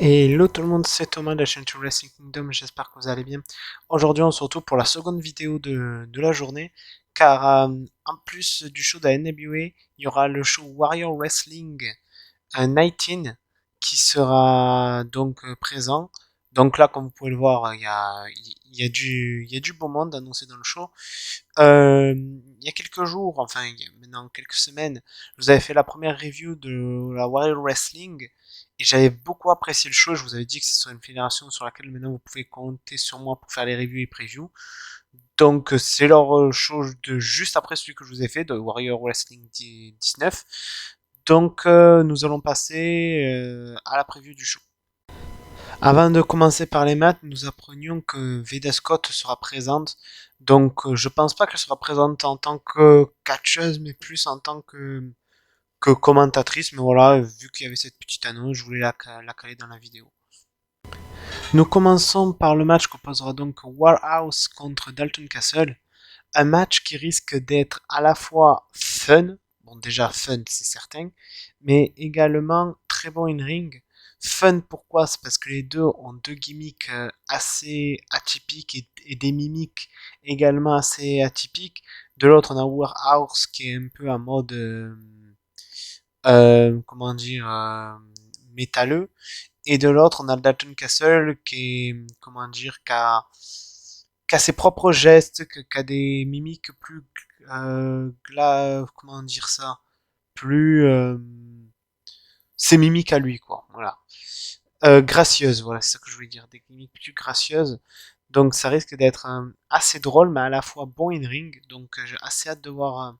Hello tout le monde, c'est Thomas de la chaîne Wrestling Kingdom, j'espère que vous allez bien. Aujourd'hui on se retrouve pour la seconde vidéo de la journée, car en plus du show de la NWA, il y aura le show Warrior Wrestling 19 qui sera donc présent. Donc là, comme vous pouvez le voir, il y a du beau monde annoncé dans le show. Il y a quelques jours, enfin il y a maintenant quelques semaines, je vous avais fait la première review de la Warrior Wrestling et j'avais beaucoup apprécié le show. Je vous avais dit que ce serait une fédération sur laquelle maintenant vous pouvez compter sur moi pour faire les reviews et previews. Donc c'est leur show de juste après celui que je vous ai fait de Warrior Wrestling 19. Donc nous allons passer à la preview du show. Avant de commencer par les maths, nous apprenions que Veda Scott sera présente. Donc, je pense pas qu'elle sera présente en tant que catcheuse, mais plus en tant que commentatrice. Mais voilà, vu qu'il y avait cette petite annonce, je voulais la caler dans la vidéo. Nous commençons par le match qu'opposera donc Warhouse contre Dalton Castle. Un match qui risque d'être à la fois fun, bon déjà fun c'est certain, mais également très bon in ring. Fun pourquoi? C'est parce que les deux ont deux gimmicks assez atypiques et des mimiques également assez atypiques. De l'autre on a Warhouse qui est un peu en mode comment dire métalleux, et de l'autre on a Dalton Castle qui est comment dire qui a ses propres gestes, qui a des mimiques plus comment dire ça, plus ses mimiques à lui quoi, voilà. Gracieuses, voilà, c'est ça que je voulais dire, des mimiques plus gracieuses. Donc ça risque d'être assez drôle, mais à la fois bon in ring. Donc j'ai assez hâte de voir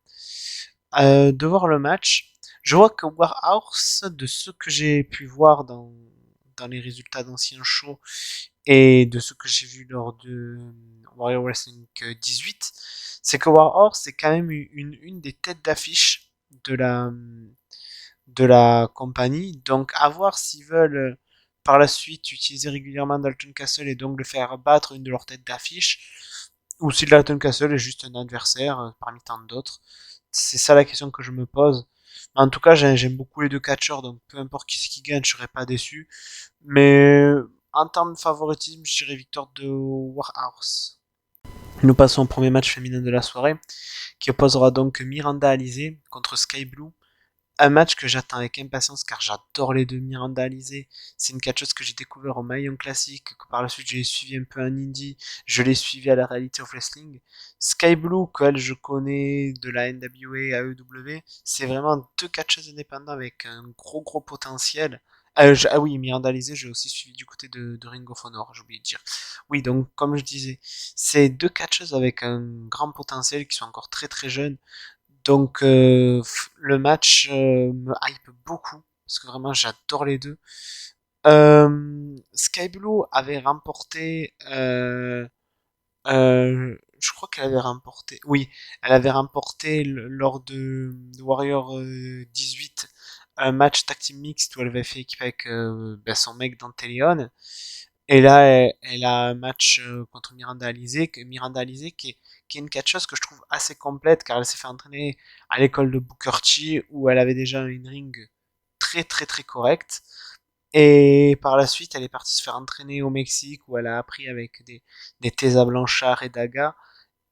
le match. Je vois que Warhouse, de ce que j'ai pu voir dans les résultats d'anciens shows et de ce que j'ai vu lors de Warrior Wrestling 18, c'est que Warhorse c'est quand même une des têtes d'affiche de la compagnie. Donc à voir s'ils veulent par la suite utiliser régulièrement Dalton Castle et donc le faire battre une de leurs têtes d'affiche, ou si Dalton Castle est juste un adversaire parmi tant d'autres. C'est ça la question que je me pose. En tout cas, j'aime beaucoup les deux catcheurs, donc peu importe qui gagne, je serais pas déçu. Mais en termes de favoritisme, je dirais victoire de Warhouse. Nous passons au premier match féminin de la soirée, qui opposera donc Miranda Alizé contre Sky Blue. Un match que j'attends avec impatience car j'adore les deux. Miranda Alizé, c'est une catcheuse que j'ai découvert au Maillon Classique, que par la suite je l'ai suivi un peu en indie, je l'ai suivi à la Reality of Wrestling. Sky Blue, qu'elle je connais de la NWA à EW, c'est vraiment deux catcheuses indépendantes avec un gros potentiel. Ah oui, Miranda Alizé, j'ai aussi suivi du côté de Ring of Honor, j'ai oublié de dire. Oui, donc comme je disais, c'est deux catcheuses avec un grand potentiel qui sont encore très jeunes. Donc le match me hype beaucoup parce que vraiment j'adore les deux. Sky Blue avait remporté, je crois qu'elle avait remporté, oui, elle avait remporté lors de Warrior 18 un match tag team mixte où elle avait fait équipe avec son mec Dantelion. Et là, elle a un match contre Miranda Alizé, qui est une catcheuse que je trouve assez complète, car elle s'est fait entraîner à l'école de Booker T, où elle avait déjà une ring très correcte. Et par la suite, elle est partie se faire entraîner au Mexique, où elle a appris avec des Tesa Blanchard et Daga,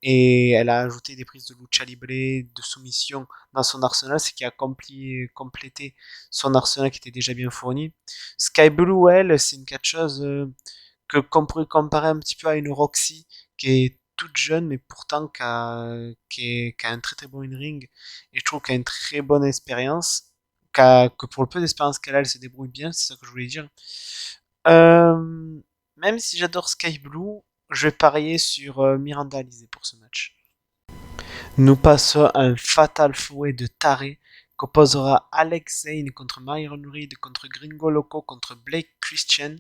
et elle a ajouté des prises de lucha libre, de soumission dans son arsenal, ce qui a complété son arsenal qui était déjà bien fourni. Sky Blue, elle, c'est une catcheuse qu'on pourrait comparer un petit peu à une Roxy, qui est toute jeune, mais pourtant qui a un très bon in-ring, et je trouve qu'elle a une très bonne expérience, que pour le peu d'expérience qu'elle a, elle se débrouille bien, c'est ça que je voulais dire. Euh, Même si j'adore Sky Blue, je vais parier sur Miranda Alizé pour ce match. Nous passons à un fatal fouet de taré qu'opposera Alex Zane contre Myron Reed, contre Gringo Loco, contre Blake Christian.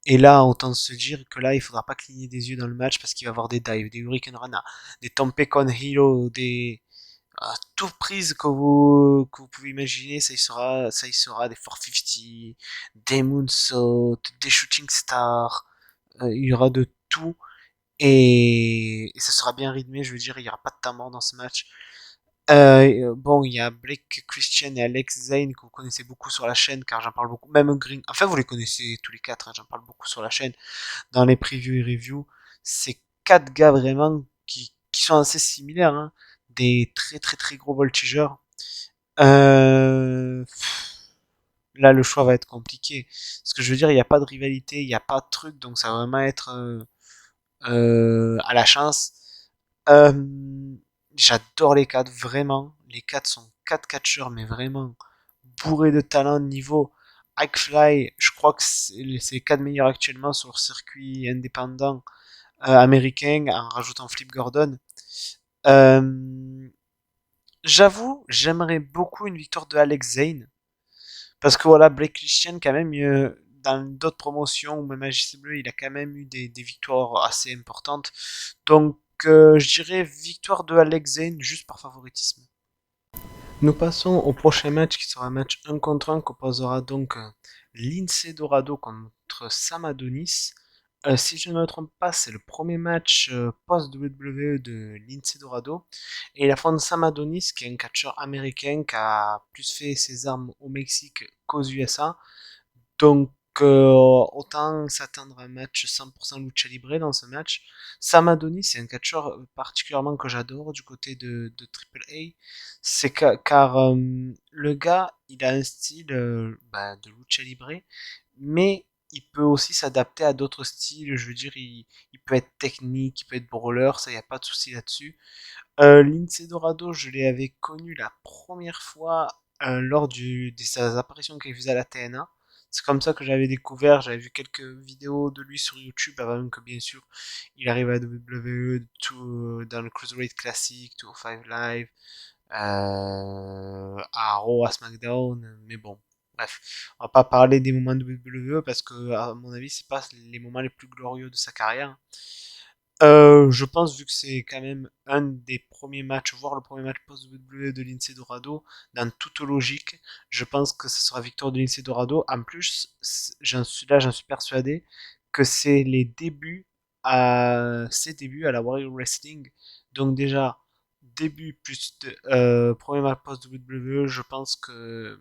Et là, autant se dire que là, il faudra pas cligner des yeux dans le match parce qu'il va y avoir des dives, des Hurricane Rana, des Tompekon Hero, des tout prises que vous pouvez imaginer, ça y sera des 450, des Moonsault, des Shooting Stars, il y aura de tout et ça sera bien rythmé, je veux dire, il y aura pas de temps mort dans ce match. Bon, il y a Blake Christian et Alex Zane que vous connaissez beaucoup sur la chaîne, car j'en parle beaucoup. Même Green, enfin vous les connaissez tous les quatre, hein, j'en parle beaucoup sur la chaîne, dans les previews et reviews. C'est quatre gars vraiment qui sont assez similaires, hein, des très très très gros voltigeurs. Euh, Là, le choix va être compliqué. Ce que je veux dire, il n'y a pas de rivalité, il n'y a pas de truc, donc ça va vraiment être à la chance. Euh, J'adore les quatre, vraiment. Les quatre sont quatre catcheurs, mais vraiment bourrés de talent niveau Ike Fly. Je crois que c'est les quatre meilleurs actuellement sur le circuit indépendant américain, en rajoutant Flip Gordon. Euh, J'avoue, j'aimerais beaucoup une victoire de Alex Zane. Parce que voilà, Blake Christian, quand même, dans d'autres promotions, ou même à JC Bleu, il a quand même eu des victoires assez importantes. Donc, je dirais victoire de Alex Zane, juste par favoritisme. Nous passons au prochain match, qui sera un match 1 contre 1, qu'opposera donc Lince Dorado contre Sam Adonis. Si je ne me trompe pas, c'est le premier match post-WWE de Lince Dorado. Et il affronte Sam Adonis, qui est un catcheur américain qui a plus fait ses armes au Mexique qu'aux USA. Donc, autant s'attendre à un match 100% lucha libre dans ce match. Sam Adonis, c'est un catcheur particulièrement que j'adore du côté de Triple A. C'est car le gars, il a un style de lucha libre, mais il peut aussi s'adapter à d'autres styles. Je veux dire, il peut être technique, il peut être brawler, ça, il n'y a pas de souci là-dessus. Lince Dorado, je l'avais connu la première fois lors de ses apparitions qu'il faisait à la TNA. C'est comme ça que j'avais découvert, j'avais vu quelques vidéos de lui sur YouTube avant même que bien sûr il arrive à WWE dans le Cruiserweight Classic, Tour 5 Live, à Raw, à SmackDown, mais bon, bref, on va pas parler des moments de WWE parce que à mon avis c'est pas les moments les plus glorieux de sa carrière. Je pense, vu que c'est quand même un des premiers matchs, voire le premier match post-WWE de Lince Dorado, dans toute logique, je pense que ce sera victoire de Lince Dorado. En plus, j'en suis persuadé que c'est les débuts ses débuts à la Warrior Wrestling. Donc déjà, début plus premier match post-WWE, je pense que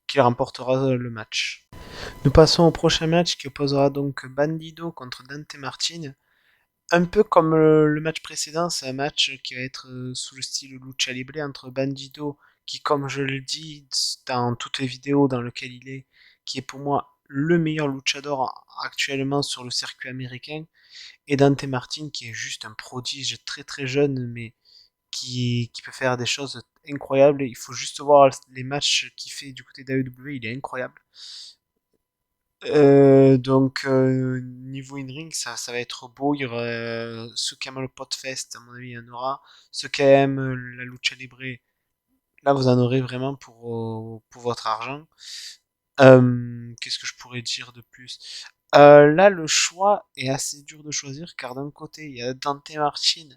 qu'il remportera le match. Nous passons au prochain match qui opposera donc Bandido contre Dante Martin. Un peu comme le match précédent, c'est un match qui va être sous le style lucha libre entre Bandido, qui, comme je le dis dans toutes les vidéos dans lesquelles il est, qui est pour moi le meilleur luchador actuellement sur le circuit américain, et Dante Martin, qui est juste un prodige très très jeune, mais qui peut faire des choses incroyables. Il faut juste voir les matchs qu'il fait du côté d'AEW, il est incroyable. Niveau in-ring, ça va être beau. Il y aura ceux qui aiment le Podfest, à mon avis, il y en aura. Ceux qui aiment la lucha libre, là, vous en aurez vraiment pour votre argent. Qu'est-ce que je pourrais dire de plus? Là, le choix est assez dur de choisir, car d'un côté, il y a Dante Martin,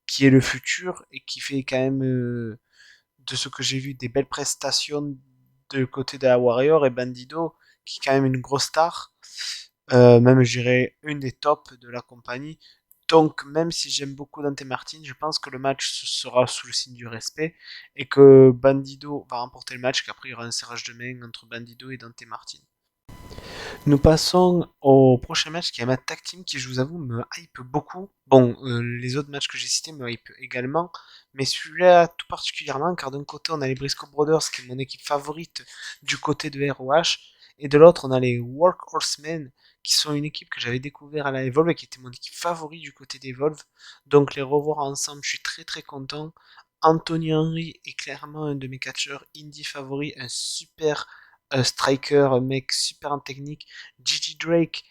qui est le futur, et qui fait quand même, de ce que j'ai vu, des belles prestations de côté de la Warrior, et Bandido, qui est quand même une grosse star. Même je dirais une des tops de la compagnie. Donc même si j'aime beaucoup Dante Martin, je pense que le match sera sous le signe du respect et que Bandido va remporter le match, qu'après il y aura un serrage de main entre Bandido et Dante Martin. Nous passons au prochain match qui est un match tag team qui, je vous avoue, me hype beaucoup. Bon, les autres matchs que j'ai cités me hype également, mais celui-là tout particulièrement, car d'un côté on a les Briscoe Brothers, qui est mon équipe favorite du côté de ROH, et de l'autre on a les Workhorsemen, qui sont une équipe que j'avais découvert à la Evolve et qui était mon équipe favorite du côté d'Evolve. Donc les revoir ensemble, je suis très très content. Anthony Henry est clairement un de mes catcheurs indie favoris, un super striker, un mec super en technique. Gigi Drake,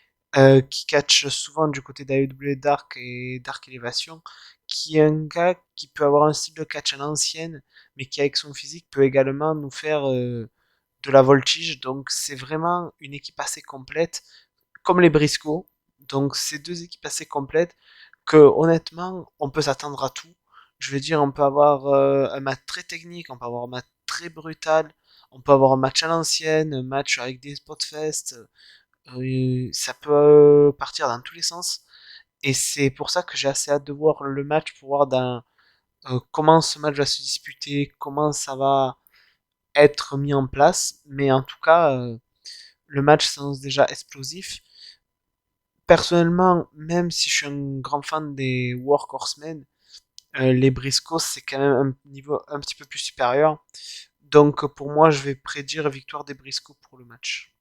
qui catch souvent du côté d'AEW Dark et Dark Elevation, qui est un gars qui peut avoir un style de catch à l'ancienne, mais qui avec son physique peut également nous faire de la voltige. Donc c'est vraiment une équipe assez complète, comme les Briscoe. Donc c'est deux équipes assez complètes que honnêtement on peut s'attendre à tout. Je veux dire, on peut avoir un match très technique, on peut avoir un match très brutal, on peut avoir un match à l'ancienne, un match avec des spots fest, ça peut partir dans tous les sens. Et c'est pour ça que j'ai assez hâte de voir le match pour voir comment ce match va se disputer, comment ça va être mis en place, mais en tout cas, le match s'annonce déjà explosif. Personnellement, même si je suis un grand fan des Workhorsemen, les Briscoes, c'est quand même un niveau un petit peu plus supérieur. Donc pour moi, je vais prédire victoire des Briscoes pour le match.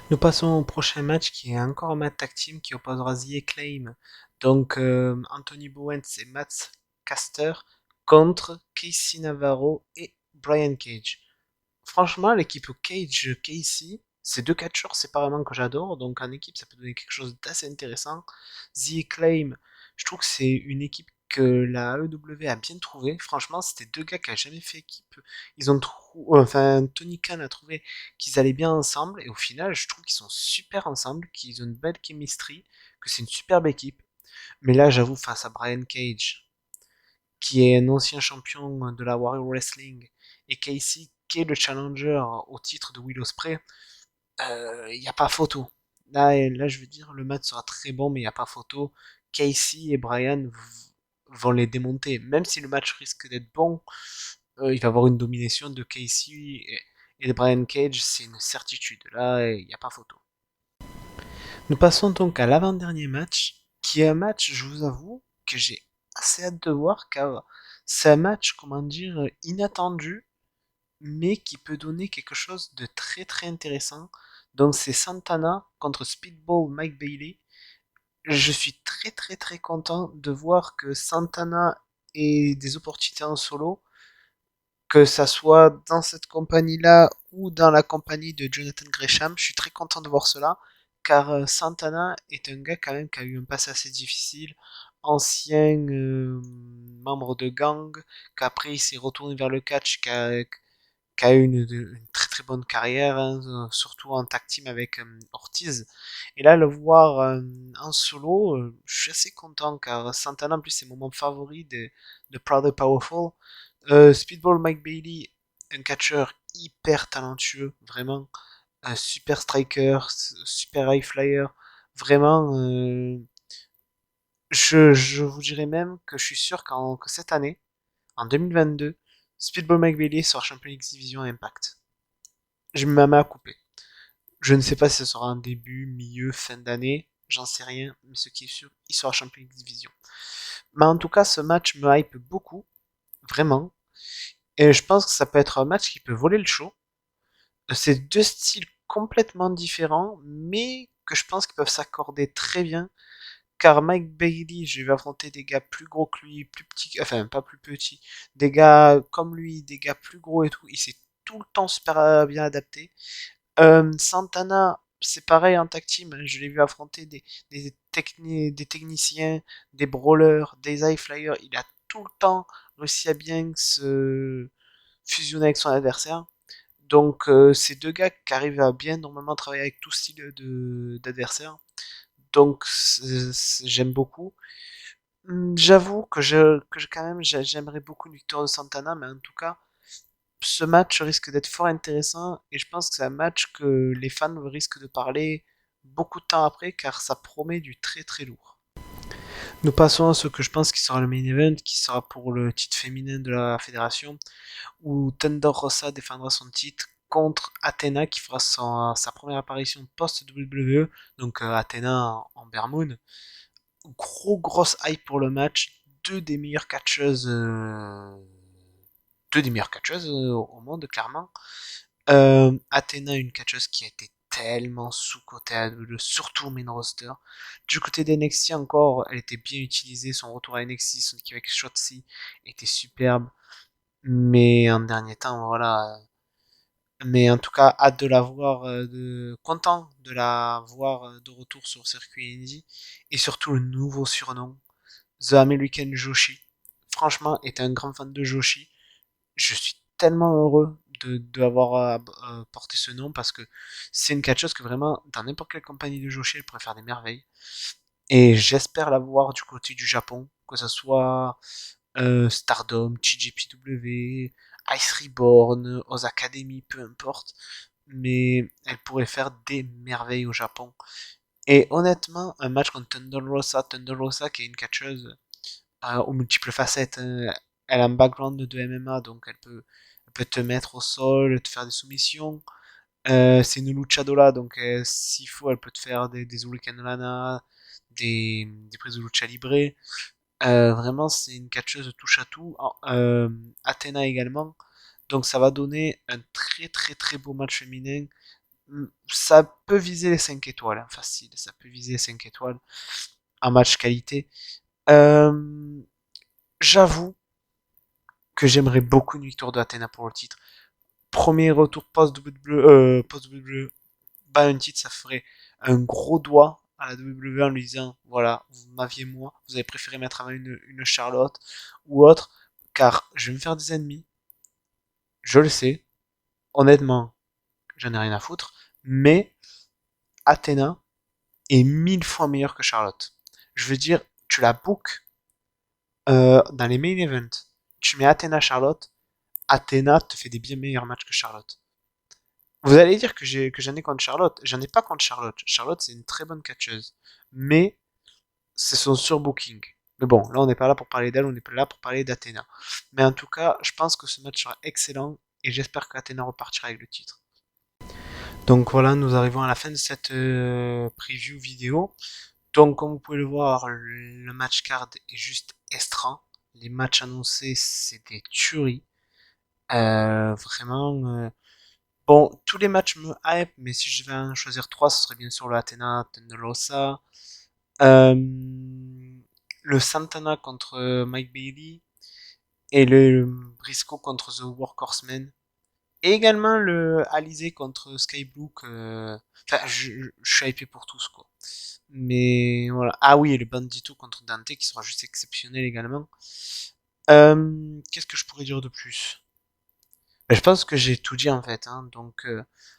Nous passons au prochain match qui est encore un match tag team qui opposera The Acclaim. Donc Anthony Bowens et Matt Caster contre Casey Navarro et Brian Cage. Franchement, l'équipe Cage Casey, c'est deux catcheurs séparément que j'adore, donc en équipe ça peut donner quelque chose d'assez intéressant. The Acclaim, je trouve que c'est une équipe que la AEW a bien trouvé. Franchement, c'était deux gars qui n'ont jamais fait équipe. Ils ont enfin Tony Khan a trouvé qu'ils allaient bien ensemble et au final, je trouve qu'ils sont super ensemble, qu'ils ont une belle chemistry, que c'est une superbe équipe. Mais là, j'avoue, face à Brian Cage, qui est un ancien champion de la Warrior Wrestling, et Casey, qui est le challenger au titre de Will Ospreay, il n'y a pas photo. Là, je veux dire, le match sera très bon, mais il n'y a pas photo. Casey et Brian vont les démonter. Même si le match risque d'être bon, il va y avoir une domination de Casey et de Brian Cage, c'est une certitude. Là, il n'y a pas photo. Nous passons donc à l'avant-dernier match, qui est un match, je vous avoue, que j'ai assez hâte de voir, car c'est un match, comment dire, inattendu, mais qui peut donner quelque chose de très très intéressant. Donc c'est Santana contre Speedball Mike Bailey. Je suis très très très content de voir que Santana ait des opportunités en solo, que ça soit dans cette compagnie-là ou dans la compagnie de Jonathan Gresham. Je suis très content de voir cela, car Santana est un gars quand même qui a eu un passé assez difficile, ancien membre de gang, qu'après il s'est retourné vers le catch, qui a eu une très très bonne carrière, hein, surtout en tag team avec Ortiz. Et là, le voir en solo, je suis assez content car Santana, en plus, c'est mon moment favori de Proud and Powerful. Speedball Mike Bailey, un catcheur hyper talentueux, vraiment. Un super striker, super high flyer. Vraiment, je vous dirais même que je suis sûr que cette année, en 2022, Speedball Mike Bailey sera champion X Division Impact. Je me mets à couper. Je ne sais pas si ce sera un début, milieu, fin d'année, j'en sais rien, mais ce qui est sûr, il sera champion de division. Mais en tout cas, ce match me hype beaucoup, vraiment, et je pense que ça peut être un match qui peut voler le show. C'est deux styles complètement différents, mais que je pense qu'ils peuvent s'accorder très bien, car Mike Bailey, je vais affronter des gars plus gros que lui, plus petits, enfin pas plus petits, des gars comme lui, des gars plus gros et tout, il s'est tout le temps super bien adapté. Santana, c'est pareil en tag team, hein, je l'ai vu affronter des techniciens, des brawlers, des high flyers. Il a tout le temps réussi à bien se fusionner avec son adversaire. Donc, c'est deux gars qui arrivent à bien normalement travailler avec tout style d'adversaire. Donc, j'aime beaucoup. J'avoue quand même, j'aimerais beaucoup une victoire de Santana, mais en tout cas, ce match risque d'être fort intéressant et je pense que c'est un match que les fans risquent de parler beaucoup de temps après car ça promet du très très lourd. Nous passons à ce que je pense qui sera le main event, qui sera pour le titre féminin de la fédération, où Thunder Rosa défendra son titre contre Athena qui fera sa première apparition post-WWE, donc Athena en Bermoon. Grosse hype pour le match, deux des meilleures catcheuses au monde, clairement. Athena, une catcheuse qui a été tellement sous-cotée à WWE, surtout au main roster. Du côté d'NXT encore, elle était bien utilisée, son retour à NXT, son équipe avec Shotzi était superbe. Mais en dernier temps, voilà. Mais en tout cas, hâte de la voir, content de la voir de retour sur le circuit indie. Et surtout le nouveau surnom, The American Joshi. Franchement, étant un grand fan de Joshi, je suis tellement heureux d'avoir porté ce nom parce que c'est une catcheuse que vraiment, dans n'importe quelle compagnie de Joshi, elle pourrait faire des merveilles. Et j'espère la voir du côté du Japon, que ce soit Stardom, TJPW, Ice Reborn, Oz Academy, peu importe. Mais elle pourrait faire des merveilles au Japon. Et honnêtement, un match contre Thunder Rosa qui est une catcheuse aux multiples facettes, hein. Elle a un background de MMA, donc elle peut te mettre au sol, te faire des soumissions. C'est une luchadora, donc s'il faut, elle peut te faire des Hurricane Lana, des prises de lucha libre. Vraiment, c'est une catcheuse touche à tout. Athena également. Donc ça va donner un très très très beau match féminin. Ça peut viser les 5 étoiles, hein, facile. Ça peut viser les 5 étoiles en match qualité. Euh, J'avoue que j'aimerais beaucoup une victoire de Athena pour le titre. Premier retour post-WWE, post-WWE, bas un titre, ça ferait un gros doigt à la WWE en lui disant, voilà, vous m'aviez moi, vous avez préféré mettre à main une Charlotte ou autre, car je vais me faire des ennemis, je le sais, honnêtement, j'en ai rien à foutre, mais Athena est 1000 fois meilleure que Charlotte. Je veux dire, tu la book dans les main events, tu mets Athena Charlotte, Athena te fait des bien meilleurs matchs que Charlotte. Vous allez dire que j'en ai contre Charlotte. J'en ai pas contre Charlotte. Charlotte, c'est une très bonne catcheuse. Mais c'est son surbooking. Mais bon, là, on n'est pas là pour parler d'elle, on est là pour parler d'Athéna. Mais en tout cas, je pense que ce match sera excellent et j'espère qu'Athéna repartira avec le titre. Donc voilà, nous arrivons à la fin de cette preview vidéo. Donc, comme vous pouvez le voir, le match card est juste extra. Les matchs annoncés, c'est des tueries. Vraiment, bon, tous les matchs me hype, mais si je vais en choisir trois, ce serait bien sûr le Athena Tenderosa, euh, le Santana contre Mike Bailey et le Briscoe contre The Workhorsemen. Et également le Alizé contre Sky Blue. Enfin, je suis hypé pour tous, quoi. Mais voilà. Ah oui, et le Bandito contre Dante qui sera juste exceptionnel également. Qu'est-ce que je pourrais dire de plus? Ben, je pense que j'ai tout dit en fait, hein. Donc,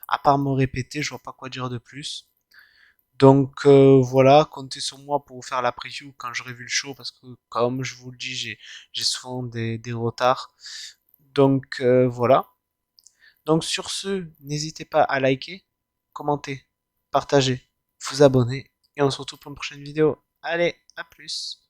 à part me répéter, je vois pas quoi dire de plus. Donc voilà, comptez sur moi pour vous faire la preview quand j'aurai vu le show, parce que comme je vous le dis, j'ai souvent des retards. Donc voilà. Donc sur ce, n'hésitez pas à liker, commenter, partager, vous abonner, et on se retrouve pour une prochaine vidéo. Allez, à plus.